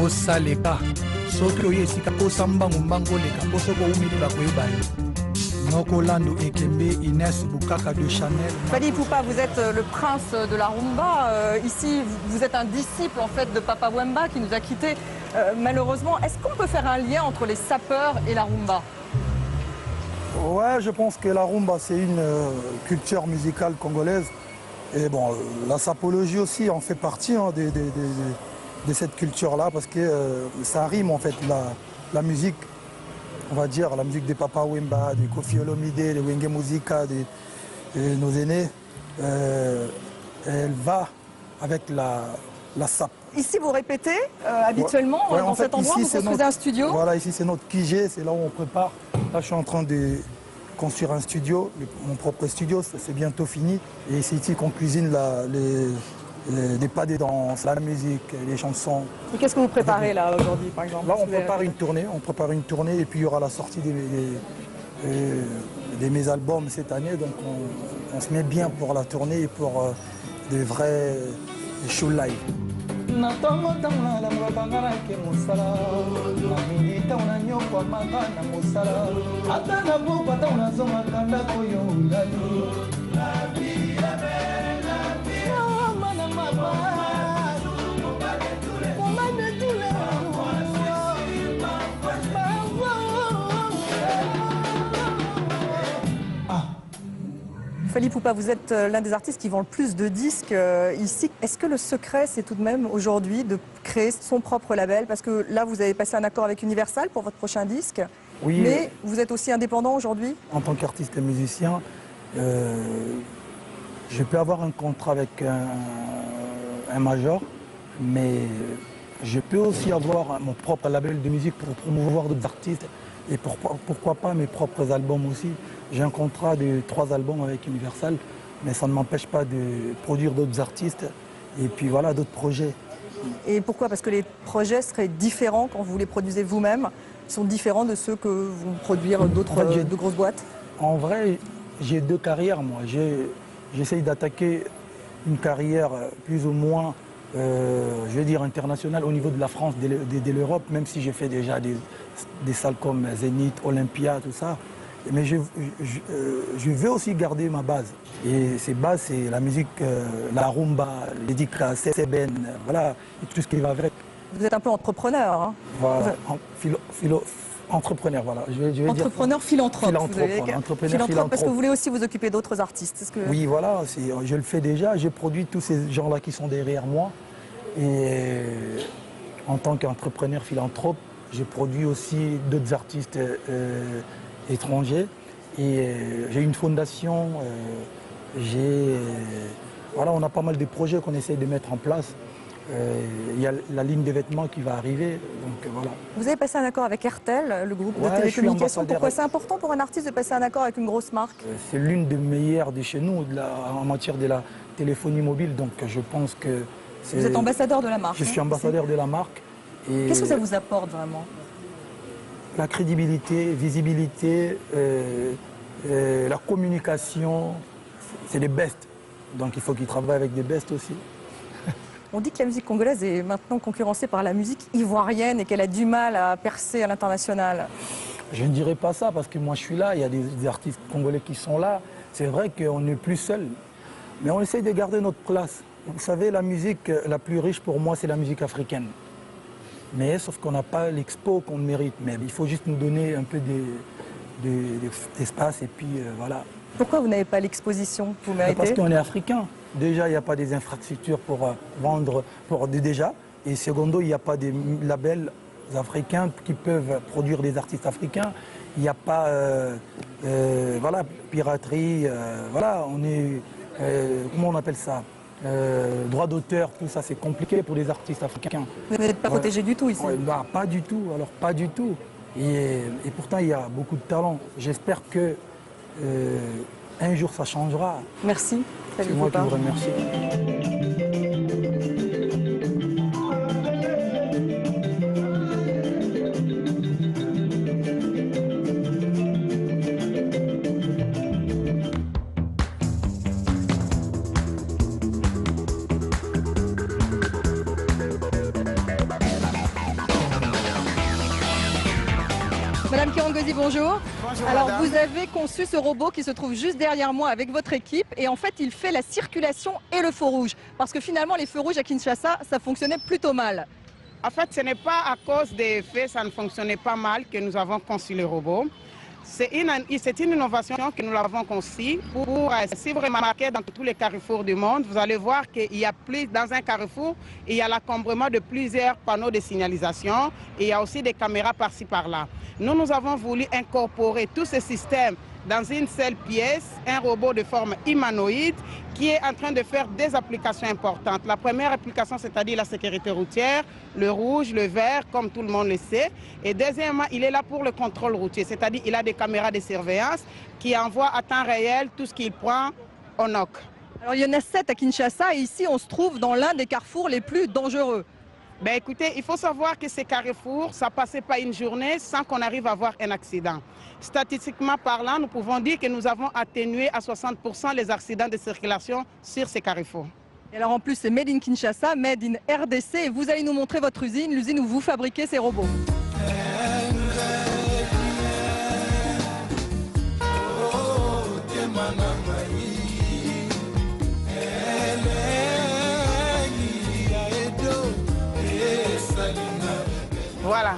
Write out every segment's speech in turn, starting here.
Saleka, soki oye esika kosa mbangu mbangu leka, po soko umilula koyeba yo. Noko Lando Ekembe, Inès Boukaka de Chanel. Fally Ipupa, vous êtes le prince de la rumba. Ici, vous êtes un disciple en fait de Papa Wemba qui nous a quittés malheureusement. Est-ce qu'on peut faire un lien entre les sapeurs et la rumba? Ouais, je pense que la rumba, c'est une culture musicale congolaise. Et bon, la sapologie aussi en fait partie hein, de cette culture-là parce que ça rime en fait la musique. On va dire la musique des Papa Wemba, de Kofi Olomide, de Wenge Muzika, de nos aînés, elle va avec la sape. Ici, vous répétez habituellement dans cet endroit, vous construisez un studio? Voilà, ici c'est notre QG, c'est là où on prépare. Là, je suis en train de construire un studio, mon propre studio, c'est bientôt fini. Et c'est ici qu'on cuisine des pas des danses, la musique, les chansons. Et qu'est-ce que vous préparez là aujourd'hui par exemple? Là on prépare une tournée, et puis il y aura la sortie de mes albums cette année. Donc on se met bien pour la tournée et pour des vrais shows live. Fally Ipupa, vous êtes l'un des artistes qui vend le plus de disques ici. Est-ce que le secret, c'est tout de même aujourd'hui de créer son propre label? Parce que là, vous avez passé un accord avec Universal pour votre prochain disque. Oui. Mais vous êtes aussi indépendant aujourd'hui? En tant qu'artiste et musicien, je peux avoir un contrat avec un major, mais je peux aussi avoir mon propre label de musique pour promouvoir d'autres artistes et pourquoi pas mes propres albums aussi. J'ai un contrat de 3 albums avec Universal, mais ça ne m'empêche pas de produire d'autres artistes et puis voilà, d'autres projets. Et pourquoi? Parce que les projets seraient différents quand vous les produisez vous-même, sont différents de ceux que vont produire d'autres de grosses boîtes? En vrai, j'ai 2 carrières moi. J'essaye d'attaquer une carrière plus ou moins, je vais dire internationale au niveau de la France, de l'Europe, même si j'ai fait déjà des salles comme Zénith, Olympia, tout ça. Mais je veux aussi garder ma base. Et ces bases, c'est la musique, la rumba, les dicras, Seben, voilà, et tout ce qui va avec. Vous êtes un peu entrepreneur, hein? Voilà, entrepreneur, voilà. Je vais entrepreneur dire, philanthrope. Philanthrope, parce que vous voulez aussi vous occuper d'autres artistes. Oui, voilà, je le fais déjà. J'ai produit tous ces gens-là qui sont derrière moi. Et en tant qu'entrepreneur philanthrope, j'ai produit aussi d'autres artistes étrangers. Et j'ai une fondation, voilà, on a pas mal de projets qu'on essaie de mettre en place. Il y a la ligne de vêtements qui va arriver, donc voilà. Vous avez passé un accord avec RTL, le groupe de télécommunications. Pourquoi c'est important pour un artiste de passer un accord avec une grosse marque? C'est l'une des meilleures de chez nous en matière de la téléphonie mobile, donc je pense que vous êtes ambassadeur de la marque? Je suis ambassadeur de la marque. Qu'est-ce que ça vous apporte vraiment? La crédibilité, visibilité, la communication, c'est des bestes. Donc il faut qu'ils travaillent avec des bestes aussi. On dit que la musique congolaise est maintenant concurrencée par la musique ivoirienne et qu'elle a du mal à percer à l'international. Je ne dirais pas ça parce que moi je suis là, il y a des artistes congolais qui sont là. C'est vrai qu'on n'est plus seul, mais on essaye de garder notre place. Vous savez, la musique la plus riche pour moi, c'est la musique africaine. Mais sauf qu'on n'a pas l'expo qu'on mérite. Mais il faut juste nous donner un peu d'espace et puis voilà. Pourquoi vous n'avez pas l'exposition que vous méritez? Parce qu'on est africain. Déjà, il n'y a pas des infrastructures pour vendre déjà. Et secondo, il n'y a pas des labels africains qui peuvent produire des artistes africains. Il n'y a pas voilà, piraterie. Voilà, on est... comment on appelle ça? Droit d'auteur, tout ça, c'est compliqué pour les artistes africains. Vous n'êtes pas protégé du tout ici? Bah, pas du tout, alors pas du tout. Et pourtant, il y a beaucoup de talent. J'espère que un jour, ça changera. Merci. C'est moi qui vous remercie. Kirongozi, bonjour. Bonjour, alors madame. vous avez conçu ce robot qui se trouve juste derrière moi avec votre équipe et en fait il fait la circulation et le feu rouge. Parce que finalement les feux rouges à Kinshasa, ça fonctionnait plutôt mal. En fait, ce n'est pas à cause des faits, ça ne fonctionnait pas mal que nous avons conçu le robot. C'est une innovation que nous l'avons conçue pour, si vous remarquez dans tous les carrefours du monde, vous allez voir qu'il y a plus, dans un carrefour, il y a l'encombrement de plusieurs panneaux de signalisation et il y a aussi des caméras par-ci par-là. Nous avons voulu incorporer tout ce système dans une seule pièce, un robot de forme humanoïde qui est en train de faire des applications importantes. La première application, c'est-à-dire la sécurité routière, le rouge, le vert, comme tout le monde le sait. Et deuxièmement, il est là pour le contrôle routier, c'est-à-dire il a des caméras de surveillance qui envoient à temps réel tout ce qu'il prend au NOC. Alors il y en a 7 à Kinshasa et ici on se trouve dans l'un des carrefours les plus dangereux. Ben écoutez, il faut savoir que ces carrefours, ça ne passait pas une journée sans qu'on arrive à avoir un accident. Statistiquement parlant, nous pouvons dire que nous avons atténué à 60% les accidents de circulation sur ces carrefours. Et alors en plus c'est Made in Kinshasa, Made in RDC et vous allez nous montrer votre usine, l'usine où vous fabriquez ces robots. Voilà,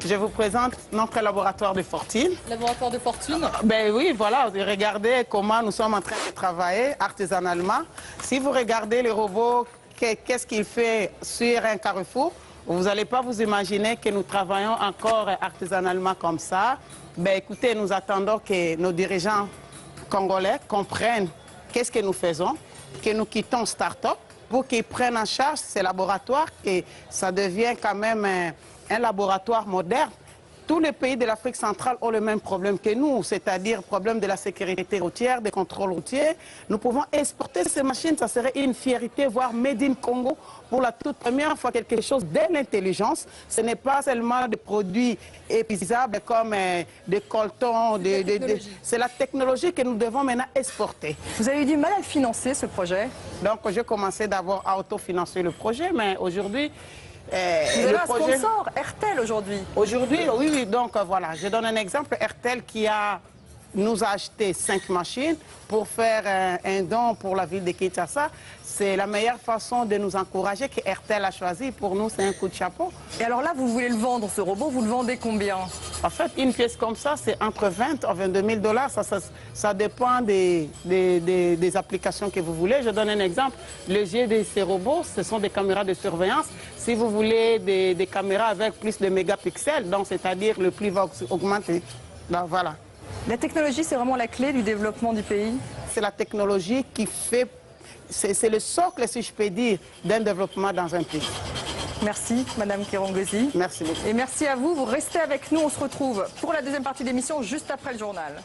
je vous présente notre laboratoire de fortune. Laboratoire de fortune. Ben oui, voilà, regardez comment nous sommes en train de travailler artisanalement. Si vous regardez le robot, qu'est-ce qu'il fait sur un carrefour, vous n'allez pas vous imaginer que nous travaillons encore artisanalement comme ça. Ben écoutez, nous attendons que nos dirigeants congolais comprennent qu'est-ce que nous faisons, que nous quittons Start-up pour qu'ils prennent en charge ces laboratoires, que ça devient quand même un laboratoire moderne. Tous les pays de l'Afrique centrale ont le même problème que nous, c'est-à-dire le problème de la sécurité routière, des contrôles routiers. Nous pouvons exporter ces machines, ça serait une fierté, voire Made in Congo, pour la toute première fois quelque chose de l'intelligence. Ce n'est pas seulement des produits épuisables comme des coltons, c'est la technologie que nous devons maintenant exporter. Vous avez eu du mal à financer ce projet? Donc j'ai commencé d'abord à autofinancer le projet, mais aujourd'hui... Vous avez un sponsor, RTL aujourd'hui. Aujourd'hui, oui, donc voilà, je donne un exemple. RTL qui nous a acheté 5 machines pour faire un don pour la ville de Kinshasa. C'est la meilleure façon de nous encourager que RTL a choisi. Pour nous, c'est un coup de chapeau. Et alors là, vous voulez le vendre, ce robot, vous le vendez combien? En fait, une pièce comme ça, c'est entre 20 et 22 000 $. Ça dépend des applications que vous voulez. Je donne un exemple. Le jet de ces robots, ce sont des caméras de surveillance. Si vous voulez des caméras avec plus de mégapixels, donc c'est-à-dire le prix va augmenter. Donc, voilà. La technologie, c'est vraiment la clé du développement du pays? C'est la technologie qui fait... C'est le socle, si je peux dire, d'un développement dans un pays. Merci, Madame Kirongozi. Merci beaucoup. Et merci à vous. Vous restez avec nous. On se retrouve pour la deuxième partie de l'émission, juste après le journal.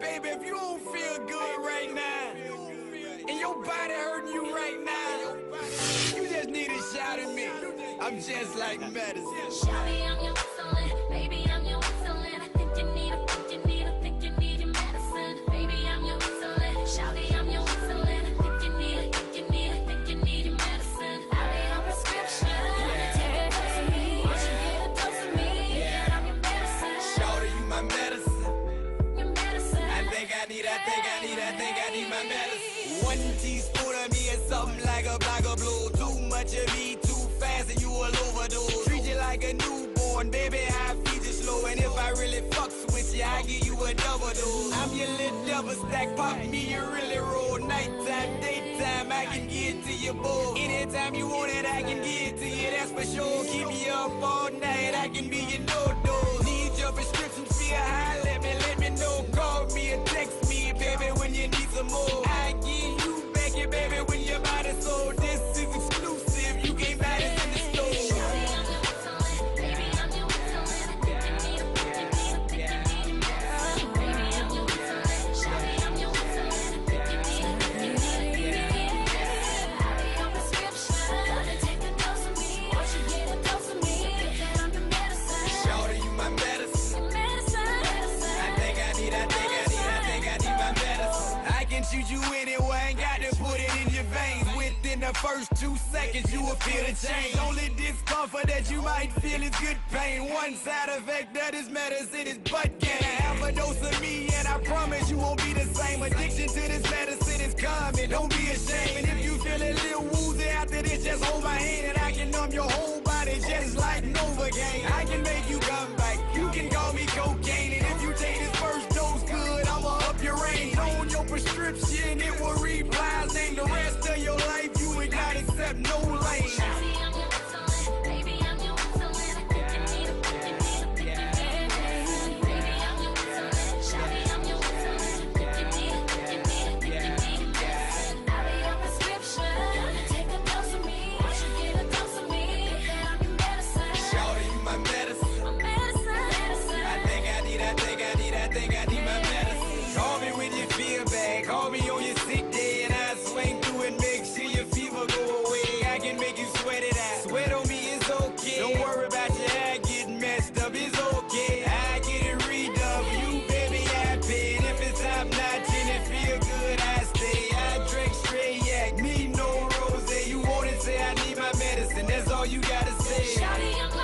Baby, if you don't feel good right now, and your body hurting you right now, you just need a shot of me. I'm just like medicine. Shawty, I'm your insulin. Baby, I'm your insulin. I think you need your medicine. Baby, I'm your insulin. Shawty, one, baby, I feed you slow. And if I really fucks with you, I give you a double dose. I'm your little double stack, pop me, you really roll. Nighttime, daytime, I can get to you both. Anytime you want it, I can get to you, that's for sure. Keep me up all night, I can be your no-dose. Need your prescription, feel high, let me know. Call me or text me, baby, when you need some more. I give you back your baby when your body so. This is exclusive, you can't buy this in the store. Shoot you anyway, ain't got to put it in your veins. Within the first 2 seconds, you will feel the change. Only discomfort that you might feel is good pain. One side effect of this medicine is butt gain. Half a dose of me, and I promise you won't be the same. Addiction to this medicine is common, don't be ashamed. And if you feel a little woozy after this, just hold my hand, and I can numb your whole body just like Novocaine. I can make you come back, you can call me cocaine. And if you take this first dose good, I'ma up your range. On your prescription, it will reply. Name the rest of your life, you ain't got accept no lane. Call me on your sick day and I swing through and make sure your fever go away. I can make you sweat it out. Sweat on me is okay. Don't worry about your hair getting messed up, it's okay. I get it redone for you, baby, I pay. And if it's top notch and it feel good, I stay. I drink straight yak, need no rose. You want it, say I need my medicine, that's all you gotta say.